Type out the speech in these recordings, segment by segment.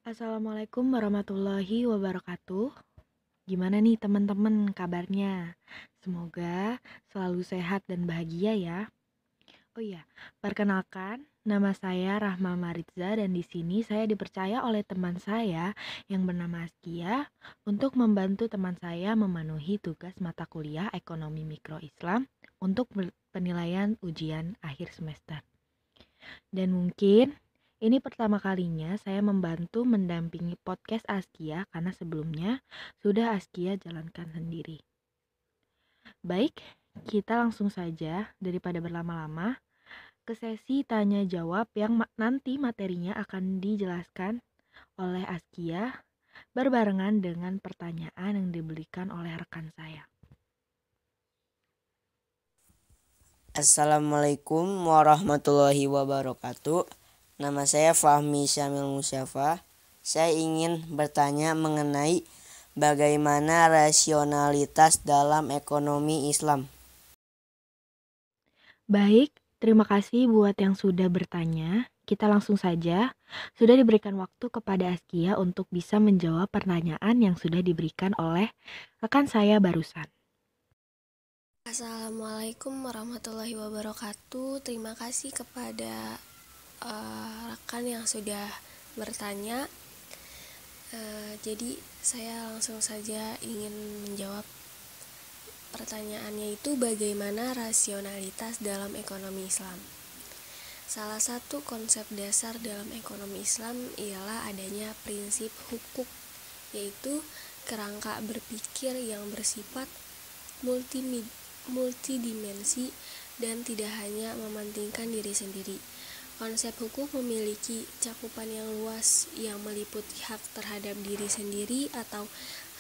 Assalamualaikum warahmatullahi wabarakatuh. Gimana nih teman-teman kabarnya? Semoga selalu sehat dan bahagia ya. Oh iya, perkenalkan, nama saya Rahma Maritza dan di sini saya dipercaya oleh teman saya yang bernama Askia untuk membantu teman saya memenuhi tugas mata kuliah Ekonomi Mikro Islam untuk penilaian ujian akhir semester. Dan mungkin ini pertama kalinya saya membantu mendampingi podcast Askia karena sebelumnya sudah Askia jalankan sendiri. Baik, kita langsung saja daripada berlama-lama ke sesi tanya jawab yang nanti materinya akan dijelaskan oleh Askia berbarengan dengan pertanyaan yang diberikan oleh rekan saya. Assalamualaikum warahmatullahi wabarakatuh. Nama saya Fahmi Syamil Musyafa. Saya ingin bertanya mengenai bagaimana rasionalitas dalam ekonomi Islam. Baik, terima kasih buat yang sudah bertanya. Kita langsung saja. Sudah diberikan waktu kepada Askia untuk bisa menjawab pertanyaan yang sudah diberikan oleh rekan saya barusan. Assalamualaikum warahmatullahi wabarakatuh. Terima kasih kepada rekan yang sudah bertanya. Jadi saya langsung saja ingin menjawab pertanyaannya, itu bagaimana rasionalitas dalam ekonomi Islam. Salah satu konsep dasar dalam ekonomi Islam ialah adanya prinsip hukuk, yaitu kerangka berpikir yang bersifat multidimensi dan tidak hanya mementingkan diri sendiri. Konsep hukum memiliki cakupan yang luas yang meliputi hak terhadap diri sendiri atau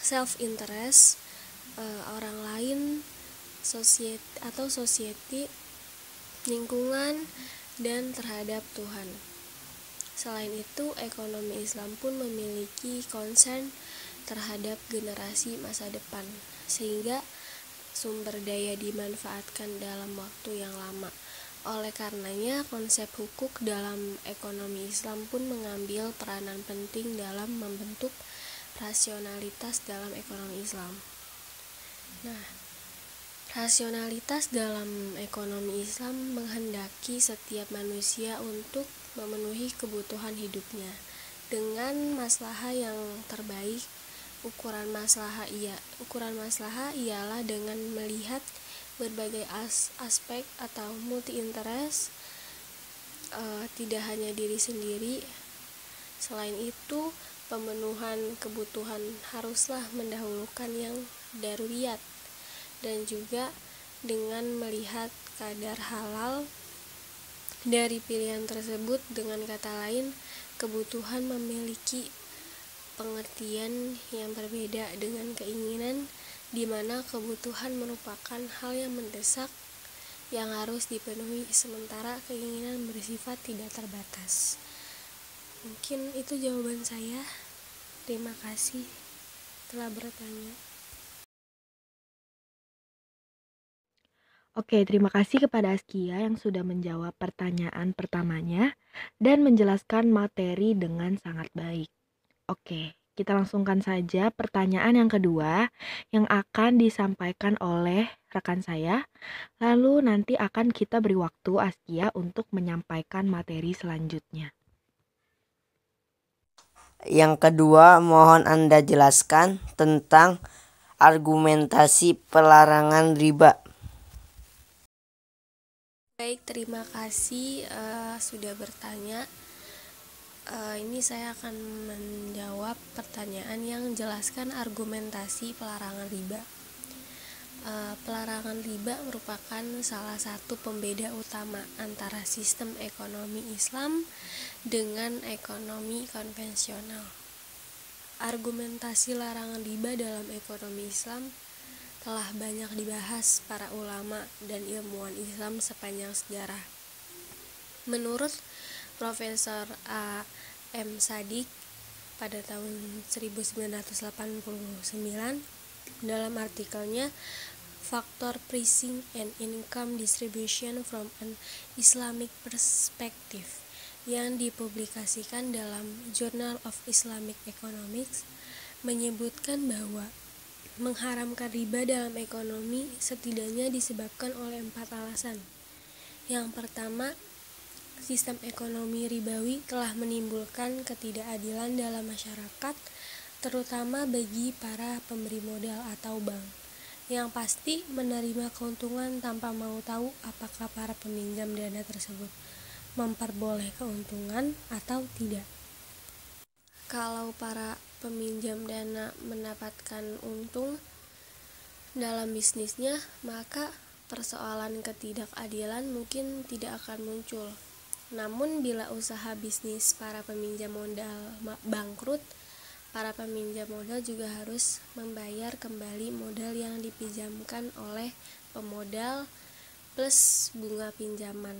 self-interest, orang lain, society, lingkungan, dan terhadap Tuhan. Selain itu, ekonomi Islam pun memiliki concern terhadap generasi masa depan, sehingga sumber daya dimanfaatkan dalam waktu yang lama. Oleh karenanya, konsep hukuk dalam ekonomi Islam pun mengambil peranan penting dalam membentuk rasionalitas dalam ekonomi Islam. Nah, rasionalitas dalam ekonomi Islam menghendaki setiap manusia untuk memenuhi kebutuhan hidupnya dengan maslahah yang terbaik. Ukuran maslahah ialah dengan melihat berbagai aspek atau multi interest, tidak hanya diri sendiri. Selain itu, pemenuhan kebutuhan haruslah mendahulukan yang daruriyat, dan juga dengan melihat kadar halal dari pilihan tersebut. Dengan kata lain, kebutuhan memiliki pengertian yang berbeda dengan keinginan, di mana kebutuhan merupakan hal yang mendesak yang harus dipenuhi, sementara keinginan bersifat tidak terbatas. Mungkin itu jawaban saya. Terima kasih telah bertanya. Oke, terima kasih kepada Askia yang sudah menjawab pertanyaan pertamanya dan menjelaskan materi dengan sangat baik. Oke, kita langsungkan saja pertanyaan yang kedua yang akan disampaikan oleh rekan saya. Lalu nanti akan kita beri waktu Askia untuk menyampaikan materi selanjutnya. Yang kedua, mohon Anda jelaskan tentang argumentasi pelarangan riba. Baik, terima kasih sudah bertanya. Ini saya akan menjawab pertanyaan yang jelaskan argumentasi pelarangan riba. Pelarangan riba merupakan salah satu pembeda utama antara sistem ekonomi Islam dengan ekonomi konvensional. Argumentasi larangan riba dalam ekonomi Islam telah banyak dibahas para ulama dan ilmuwan Islam sepanjang sejarah. Menurut Profesor A. M. Sadik pada tahun 1989 dalam artikelnya Factor Pricing and Income Distribution from an Islamic Perspective, yang dipublikasikan dalam Journal of Islamic Economics menyebutkan bahwa mengharamkan riba dalam ekonomi setidaknya disebabkan oleh 4 alasan. Yang pertama, sistem ekonomi ribawi telah menimbulkan ketidakadilan dalam masyarakat, terutama bagi para pemberi modal atau bank yang pasti menerima keuntungan tanpa mau tahu apakah para peminjam dana tersebut memperoleh keuntungan atau tidak. Kalau para peminjam dana mendapatkan untung dalam bisnisnya, maka persoalan ketidakadilan mungkin tidak akan muncul. Namun bila usaha bisnis para peminjam modal bangkrut, para peminjam modal juga harus membayar kembali modal yang dipinjamkan oleh pemodal plus bunga pinjaman.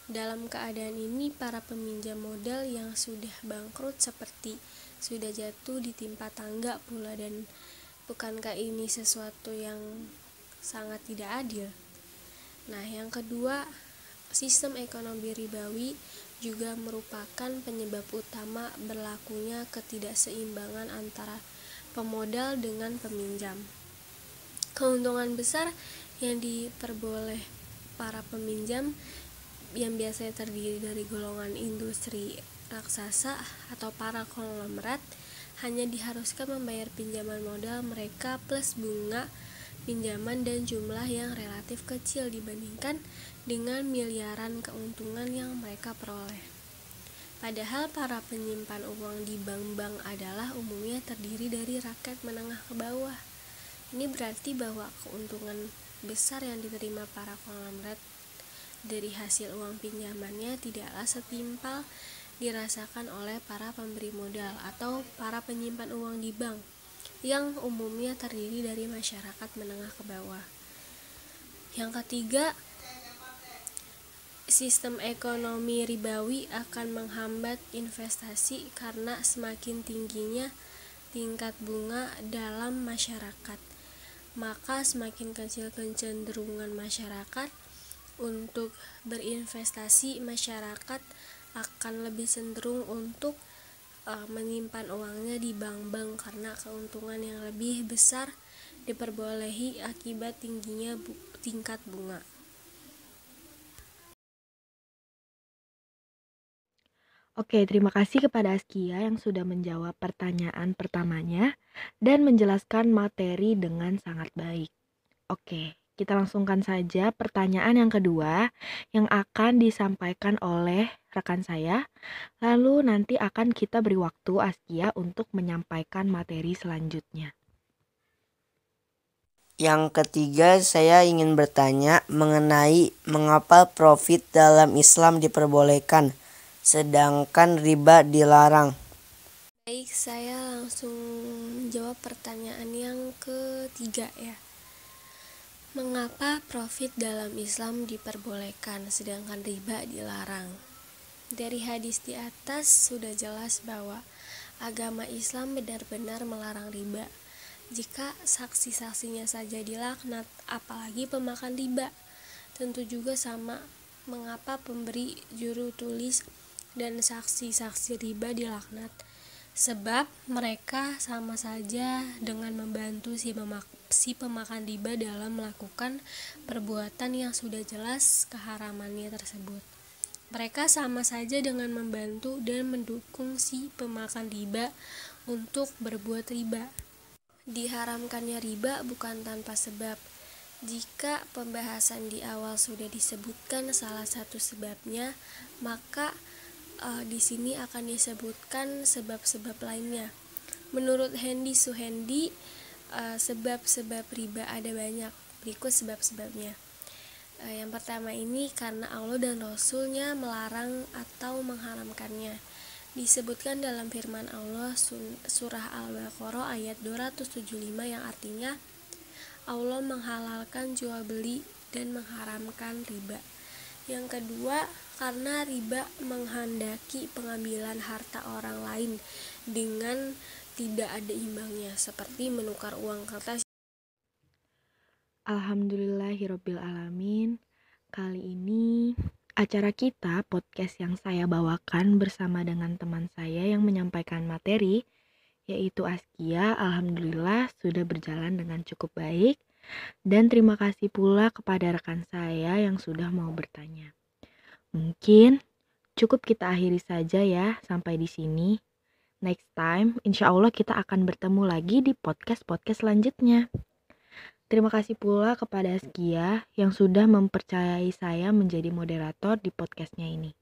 Dalam keadaan ini, para peminjam modal yang sudah bangkrut seperti sudah jatuh ditimpa tangga pula, dan bukankah ini sesuatu yang sangat tidak adil? Nah, yang kedua, sistem ekonomi ribawi juga merupakan penyebab utama berlakunya ketidakseimbangan antara pemodal dengan peminjam. Keuntungan besar yang diperoleh para peminjam yang biasanya terdiri dari golongan industri raksasa atau para konglomerat hanya diharuskan membayar pinjaman modal mereka plus bunga pinjaman dan jumlah yang relatif kecil dibandingkan dengan miliaran keuntungan yang mereka peroleh. Padahal para penyimpan uang di bank-bank adalah umumnya terdiri dari rakyat menengah ke bawah. Ini berarti bahwa keuntungan besar yang diterima para konglomerat dari hasil uang pinjamannya tidaklah setimpal dirasakan oleh para pemberi modal atau para penyimpan uang di bank yang umumnya terdiri dari masyarakat menengah ke bawah. Yang ketiga, sistem ekonomi ribawi akan menghambat investasi karena semakin tingginya tingkat bunga dalam masyarakat, maka semakin kecil kecenderungan masyarakat untuk berinvestasi. Masyarakat akan lebih cenderung untuk menyimpan uangnya di bank-bank karena keuntungan yang lebih besar diperbolehi akibat tingginya tingkat bunga. Oke, terima kasih kepada Askia yang sudah menjawab pertanyaan pertamanya dan menjelaskan materi dengan sangat baik. Oke, kita langsungkan saja pertanyaan yang kedua yang akan disampaikan oleh rekan saya. Lalu nanti akan kita beri waktu Askia untuk menyampaikan materi selanjutnya. Yang ketiga, saya ingin bertanya mengenai mengapa profit dalam Islam diperbolehkan, sedangkan riba dilarang. Baik, saya langsung menjawab pertanyaan yang ketiga ya. Mengapa profit dalam Islam diperbolehkan sedangkan riba dilarang? Dari hadis di atas sudah jelas bahwa agama Islam benar-benar melarang riba. Jika saksi-saksinya saja dilaknat, apalagi pemakan riba. Tentu juga sama mengapa pemberi juru tulis dan saksi-saksi riba dilaknat. Sebab mereka sama saja dengan membantu si pemakan riba dalam melakukan perbuatan yang sudah jelas keharamannya tersebut. Mereka sama saja dengan membantu dan mendukung si pemakan riba untuk berbuat riba. Diharamkannya riba bukan tanpa sebab. Jika pembahasan di awal sudah disebutkan salah satu sebabnya, maka di sini akan disebutkan sebab-sebab lainnya. Menurut Hendy Suhendi, sebab-sebab riba ada banyak. Berikut sebab-sebabnya. Yang pertama ini karena Allah dan Rasul-Nya melarang atau mengharamkannya. Disebutkan dalam firman Allah surah Al-Baqarah ayat 275 yang artinya Allah menghalalkan jual beli dan mengharamkan riba. Yang kedua, karena riba menghendaki pengambilan harta orang lain dengan tidak ada imbangnya, seperti menukar uang kertas. Alhamdulillahirobbilalamin. Kali ini Acara kita, podcast yang saya bawakan bersama dengan teman saya yang menyampaikan materi, yaitu Askia, alhamdulillah sudah berjalan dengan cukup baik. Dan terima kasih pula kepada rekan saya yang sudah mau bertanya. Mungkin cukup kita akhiri saja ya sampai di sini. Next time, insya Allah kita akan bertemu lagi di podcast-podcast selanjutnya. Terima kasih pula kepada Askia yang sudah mempercayai saya menjadi moderator di podcastnya ini.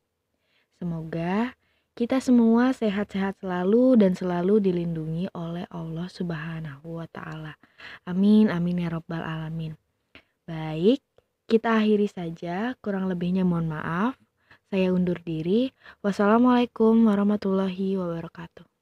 Semoga kita semua sehat-sehat selalu dan selalu dilindungi oleh Allah Subhanahu wa Ta'ala. Amin, amin ya Rabbal 'Alamin. Baik, kita akhiri saja. Kurang lebihnya mohon maaf. Saya undur diri. Wassalamualaikum warahmatullahi wabarakatuh.